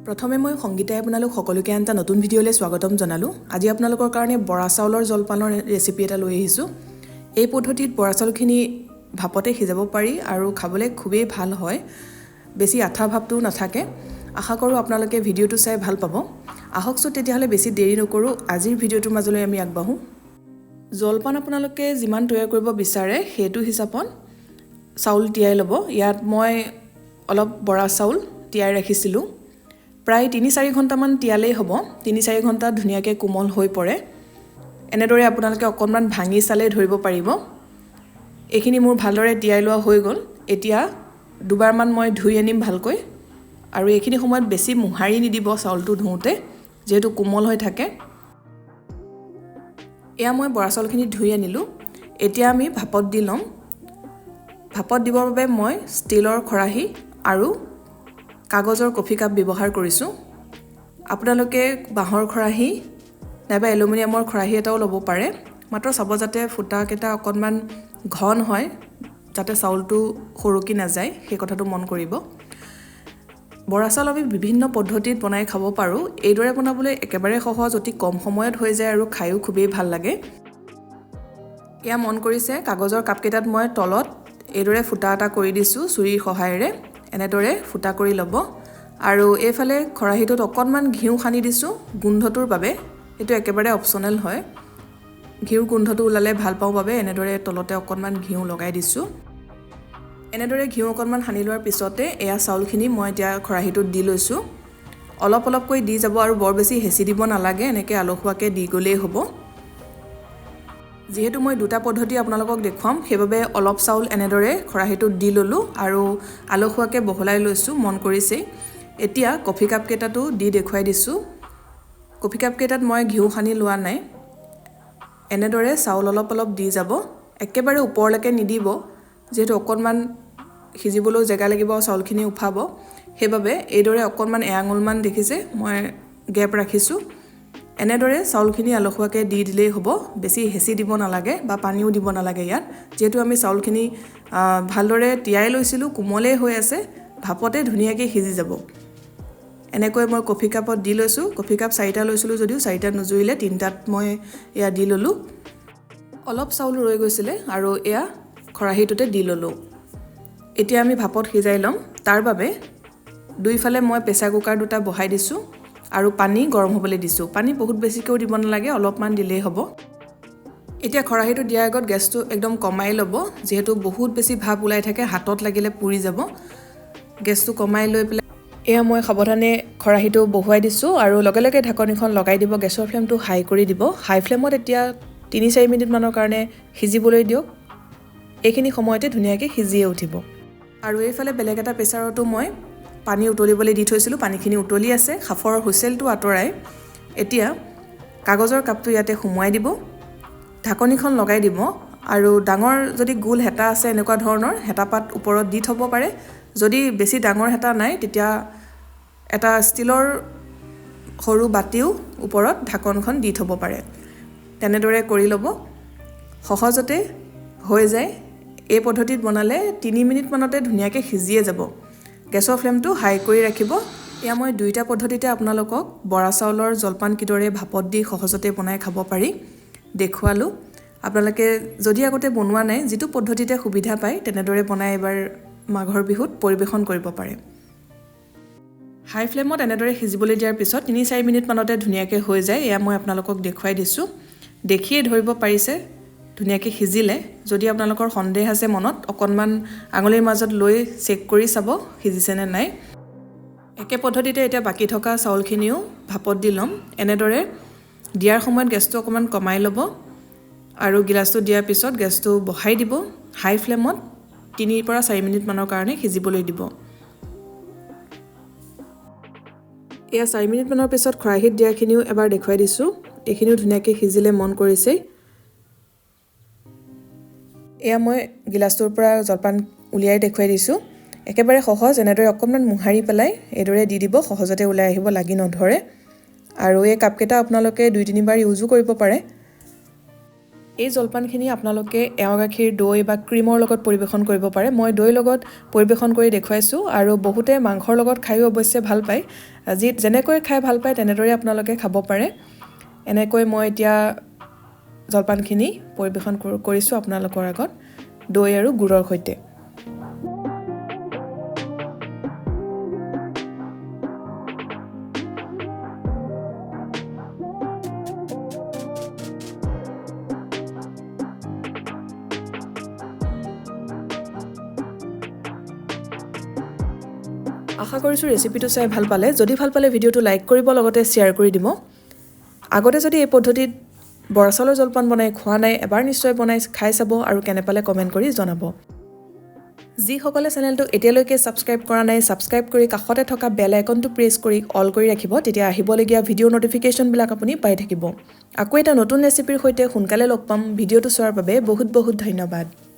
প্ৰথমে মই সংগীতাই আপোনালোক সকলোকে এটা নতুন ভিডিঅ'লৈ স্বাগতম জনালোঁ। আজি আপোনালোকৰ কাৰণে বৰা চাউলৰ জলপানৰ ৰেচিপি এটা লৈ আহিছোঁ। এই পদ্ধতিত বৰা চাউলখিনি ভাপতে সিজাব পাৰি আৰু খাবলৈ খুবেই ভাল হয়। বেছি আঠা ভাৱটোও নাথাকে। আশা কৰোঁ আপোনালোকে ভিডিঅ'টো চাই ভাল পাব। আহকচোন তেতিয়াহ'লে বেছি দেৰি নকৰোঁ, আজিৰ ভিডিঅ'টোৰ মাজলৈ আমি আগবাঢ়োঁ। জলপান আপোনালোকে যিমান তৈয়াৰ কৰিব বিচাৰে সেইটো হিচাপত চাউল তিয়াই ল'ব। ইয়াত মই অলপ বৰা চাউল তিয়াই ৰাখিছিলোঁ। প্ৰায় ৩-৪ ঘণ্টামান তিয়ালেই হ'ব। ৩-৪ ঘণ্টাত ধুনীয়াকৈ কোমল হৈ পৰে। এনেদৰে আপোনালোকে অকণমান ভাঙি চালে ধৰিব পাৰিব। এইখিনি মোৰ ভালদৰে তিয়াই লোৱা হৈ গ'ল। এতিয়া দুবাৰমান মই ধুই আনিম ভালকৈ। আৰু এইখিনি সময়ত বেছি মোহাৰি নিদিব চাউলটো ধুওঁতে, যিহেতু কোমল হৈ থাকে। এয়া মই বৰা চাউলখিনি ধুই আনিলোঁ। এতিয়া আমি ভাপত দি ল'ম। ভাপত দিবৰ বাবে মই ষ্টীলৰ খৰাহী আৰু কাগজৰ কফি কাপ ব্যৱহাৰ কৰিছোঁ। আপোনালোকে বাঁহৰ খৰাহী নাইবা এলুমিনিয়ামৰ খৰাহী এটাও ল'ব পাৰে। মাত্ৰ চাব যাতে ফুটাকেইটা অকণমান ঘন হয়, যাতে চাউলটো সৰকি নাযায়, সেই কথাটো মন কৰিব। বৰা চাউল আমি বিভিন্ন পদ্ধতিত বনাই খাব পাৰোঁ। এইদৰে বনাবলৈ একেবাৰে সহজ, অতি কম সময়ত হৈ যায় আৰু খায়ো খুবেই ভাল লাগে। এয়া মন কৰিছে, কাগজৰ কাপকেইটাত মই তলত এইদৰে ফুটা এটা কৰি দিছোঁ চুৰিৰ সহায়েৰে। এনেদৰে ফুটা কৰি ল'ব। আৰু এইফালে খৰাহীটোত অকণমান ঘিউ সানি দিছোঁ গোন্ধটোৰ বাবে। এইটো একেবাৰে অপশ্যনেল হয়। ঘিউৰ গোন্ধটো ওলালে ভাল পাওঁ বাবে এনেদৰে তলতে অকণমান ঘিউ লগাই দিছোঁ। এনেদৰে ঘিউ অকণমান সানি লোৱাৰ পিছতে এয়া চাউলখিনি মই এতিয়া খৰাহীটোত দি লৈছোঁ। অলপ অলপকৈ দি যাব আৰু বৰ বেছি হেঁচি দিব নালাগে, এনেকৈ আলসুৱাকৈ দি গ'লেই হ'ব। যিহেতু মই দুটা পদ্ধতি আপোনালোকক দেখুৱাম, সেইবাবে অলপ চাউল এনেদৰে খৰাহীটোত দি ল'লোঁ আৰু আলসুৱাকৈ বহলাই লৈছোঁ, মন কৰিছেই। এতিয়া কফি কাপকেইটাতো দি দেখুৱাই দিছোঁ। কফি কাপকেইটাত মই ঘিউ সানি লোৱা নাই। এনেদৰে চাউল অলপ অলপ দি যাব। একেবাৰে ওপৰলৈকে নিদিব, যিহেতু অকণমান সিজিবলৈও জেগা লাগিব আৰু চাউলখিনি উফাব। সেইবাবে এইদৰে অকণমান এআঙুলমান দেখিছে মই গেপ ৰাখিছোঁ। এনেদৰে চাউলখিনি আলসুৱাকৈ দি দিলেই হ'ব। বেছি হেঁচি দিব নালাগে বা পানীও দিব নালাগে ইয়াত, যিহেতু আমি চাউলখিনি ভালদৰে তিয়াই লৈছিলোঁ, কোমলেই হৈ আছে, ভাপতে ধুনীয়াকৈ সিজি যাব। এনেকৈ মই কফি কাপত দি লৈছোঁ। কফি কাপ 4টা লৈছিলোঁ যদিও 4টাত নুজুৰিলে 3টাত মই এয়া দি ল'লোঁ। অলপ চাউল ৰৈ গৈছিলে আৰু এয়া খৰাহীটোতে দি ল'লোঁ। এতিয়া আমি ভাপত সিজাই ল'ম। তাৰ বাবে দুইফালে মই প্ৰেছাৰ কুকাৰ 2টা বহাই দিছোঁ আৰু পানী গৰম হ'বলৈ দিছোঁ। পানী বহুত বেছিকৈও দিব নালাগে, অলপমান দিলেই হ'ব। এতিয়া খৰাহীটো দিয়াৰ আগত গেছটো একদম কমাই ল'ব, যিহেতু বহুত বেছি ভাপ ওলাই থাকে, হাতত লাগিলে পুৰি যাব। গেছটো কমাই লৈ পেলাই এয়া মই সাৱধানে খৰাহীটো বহুৱাই দিছোঁ আৰু লগে লগে ঢাকনিখন লগাই দিব। গেছৰ ফ্লেমটো হাই কৰি দিব। হাই ফ্লেমত এতিয়া 3-4 মিনিটমানৰ কাৰণে সিজিবলৈ দিয়ক। এইখিনি সময়তে ধুনীয়াকৈ সিজিয়ে উঠিব। আৰু এইফালে বেলেগ এটা প্ৰেছাৰতো মই পানী উতলিবলৈ দি থৈছিলোঁ। পানীখিনি উতলি আছে। সাফৰ হুইচেলটো আঁতৰাই এতিয়া কাগজৰ কাপটো ইয়াতে সুমুৱাই দিব। ঢাকনিখন লগাই দিব আৰু ডাঙৰ যদি গোল হেতা আছে, এনেকুৱা ধৰণৰ হেতাপাত ওপৰত দি থ'ব পাৰে। যদি বেছি ডাঙৰ হেতা নাই, তেতিয়া এটা ষ্টীলৰ সৰু বাতিও ওপৰত ঢাকনখন দি থ'ব পাৰে। তেনেদৰে কৰি ল'ব। সহজতে হৈ যায়। এই পদ্ধতিত বনালে 3 মিনিটমানতে ধুনীয়াকৈ সিজিয়ে যাব। গেছৰ ফ্লেমটো হাই কৰি ৰাখিব। এয়া মই দুইটা পদ্ধতিতে আপোনালোকক বৰা চাউলৰ জলপান কিদৰে ভাপত দি সহজতে বনাই খাব পাৰি দেখুৱালোঁ। আপোনালোকে যদি আগতে বনোৱা নাই, যিটো পদ্ধতিতে সুবিধা পায় তেনেদৰে বনাই এবাৰ মাঘৰ বিহুত পৰিৱেশন কৰিব পাৰে। হাই ফ্লেমত এনেদৰে সিজিবলৈ দিয়াৰ পিছত 3-4 মিনিটমানতে ধুনীয়াকৈ হৈ যায়। এয়া মই আপোনালোকক দেখুৱাই দিছোঁ। দেখিয়ে ধৰিব পাৰিছে ধুনীয়াকৈ সিজিলে। যদি আপোনালোকৰ সন্দেহ আছে মনত, অকণমান আঙুলিৰ মাজত লৈ চেক কৰি চাব সিজিছে নে নাই। একে পদ্ধতিতে এতিয়া বাকী থকা চাউলখিনিও ভাপত দি ল'ম। এনেদৰে দিয়াৰ সময়ত গেছটো অকণমান কমাই ল'ব আৰু গিলাচটো দিয়াৰ পিছত গেছটো বঢ়াই দিব। হাই ফ্লেমত 3-4 মিনিটমানৰ কাৰণে সিজিবলৈ দিব। এয়া 4 মিনিটমানৰ পিছত খৰাহীত দিয়াখিনিও এবাৰ দেখুৱাই দিছোঁ। এইখিনিও ধুনীয়াকৈ সিজিলে, মন কৰিছেই। এয়া মই গিলাচটোৰ পৰা জলপান উলিয়াই দেখুৱাই দিছোঁ। একেবাৰে সহজ। এনেদৰে অকণমান মোহাৰি পেলাই এইদৰে দি দিব, সহজতে ওলাই আহিব, লাগি নধৰে। আৰু এই কাপকেইটা আপোনালোকে 2-3 বাৰ ইউজো কৰিব পাৰে। এই জলপানখিনি আপোনালোকে এৱা গাখীৰ দৈ বা ক্ৰীমৰ লগত পৰিৱেশন কৰিব পাৰে মই দৈ লগত পৰিৱেশন কৰি দেখুৱাইছোঁ আৰু বহুতে মাংসৰ লগত খায়ো অৱশ্যে ভাল পায় যেনেকৈ খাই ভাল পায় তেনেদৰে আপোনালোকে খাব পাৰে এনেকৈ মই এতিয়া জলপানখিনি পৰিৱেশন কৰিছোঁ আপোনালোকৰ আগত দৈ আৰু গুড়ৰ সৈতে আশা কৰিছোঁ ৰেচিপিটো চাই ভাল পালে যদি ভাল পালে ভিডিঅ'টো লাইক কৰিব লগতে শ্বেয়াৰ কৰি দিব আগতে যদি এই পদ্ধতিত বৰা চাউলৰ জলপান বনাই খোৱা নাই এবাৰ নিশ্চয় বনাই খাই চাব আৰু কেনে পালে কমেণ্ট কৰি জনাব যিসকলে চেনেলটো এতিয়ালৈকে ছাবস্ক্ৰাইব কৰা নাই ছাবস্ক্ৰাইব কৰি কাষতে থকা বেল আইকনটো প্ৰেছ কৰি অল কৰি ৰাখিব তেতিয়া আহিবলগীয়া ভিডিঅ' নটিফিকেশ্যনবিলাক আপুনি পাই থাকিব আকৌ এটা নতুন ৰেচিপিৰ সৈতে সোনকালে লগ পাম ভিডিঅ'টো চোৱাৰ বাবে বহুত বহুত ধন্যবাদ